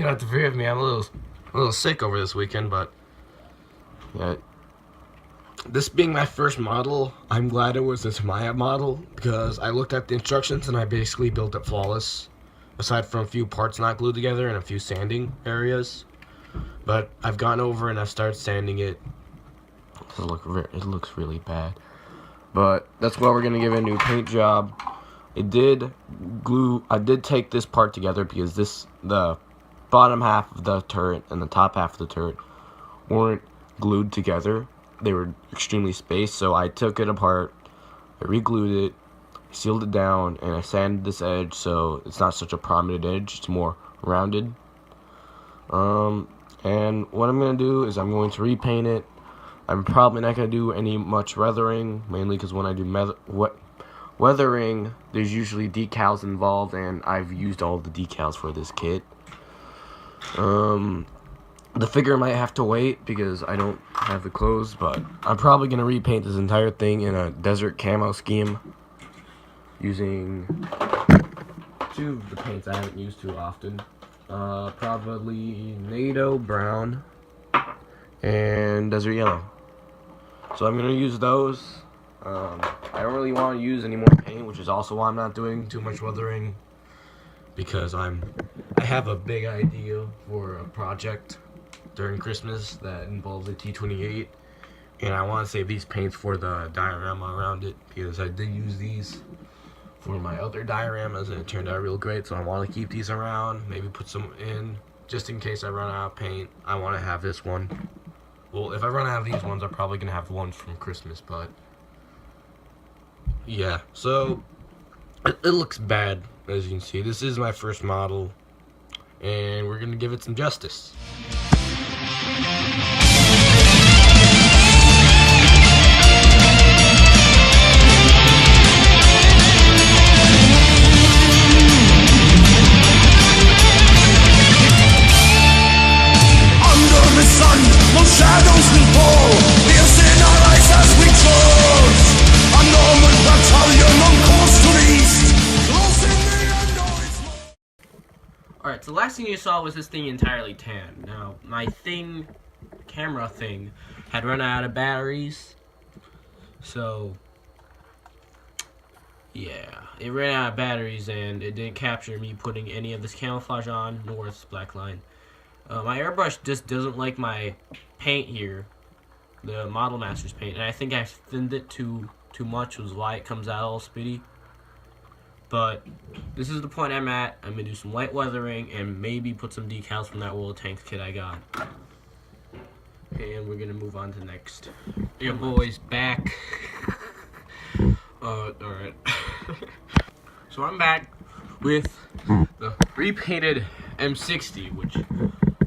gonna have to forgive me. I'm a little sick over this weekend, but yeah. This being my first model, I'm glad it was this Maya model because I looked at the instructions and I basically built it flawless, aside from a few parts not glued together and a few sanding areas. But I've gone over and I've started sanding it. It looks really bad. But that's why we're gonna give it a new paint job. I did take this part together because the bottom half of the turret and the top half of the turret weren't glued together. They were extremely spaced, so I took it apart, I re-glued it, sealed it down, and I sanded this edge so it's not such a prominent edge, it's more rounded. And what I'm going to do is I'm going to repaint it. I'm probably not going to do any much weathering, mainly because when I do weathering, there's usually decals involved, and I've used all the decals for this kit. The figure might have to wait because I don't have the clothes, but I'm probably going to repaint this entire thing in a desert camo scheme using two of the paints I haven't used too often. Probably NATO brown and desert yellow. So I'm going to use those. I don't really want to use any more paint, which is also why I'm not doing too much weathering, because I have a big idea for a project during Christmas that involves a T-28, and I want to save these paints for the diorama around it, because I did use these for my other dioramas and it turned out real great, so I want to keep these around, maybe put some in just in case I run out of paint. I want to have this one. Well, if I run out of these ones, I'm probably going to have the ones from Christmas, but yeah, so it looks bad, as you can see. This is my first model, and we're going to give it some justice. Shadows will fall, piercing our eyes as we close. A Norman battalion on course to the east, closing the end of its. Alright, so the last thing you saw was this thing entirely tan. Now, my camera thing, had run out of batteries. So, yeah, it ran out of batteries and it didn't capture me putting any of this camouflage on, nor this black line. My airbrush just doesn't like my paint here, the Model Masters paint, and I think I thinned it too much, was why it comes out all spitty. But this is the point I'm at. I'm gonna do some light weathering and maybe put some decals from that World of Tanks kit I got. And we're gonna move on to the next. Your boy's back. Alright. So I'm back with the repainted M60, which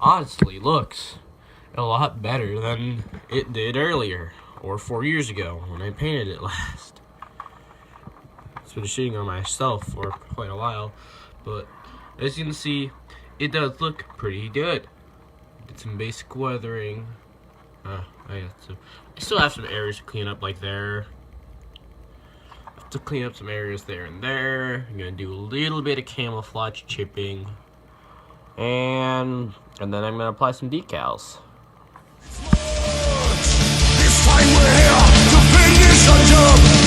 honestly looks a lot better than it did earlier, or 4 years ago when I painted it last. It's been shitting on myself for quite a while, but as you can see, it does look pretty good. Did some basic weathering. I still have some areas to clean up, like there. I have to clean up some areas there and there. I'm gonna do a little bit of camouflage chipping. And then I'm going to apply some decals. This time we're here to finish our job.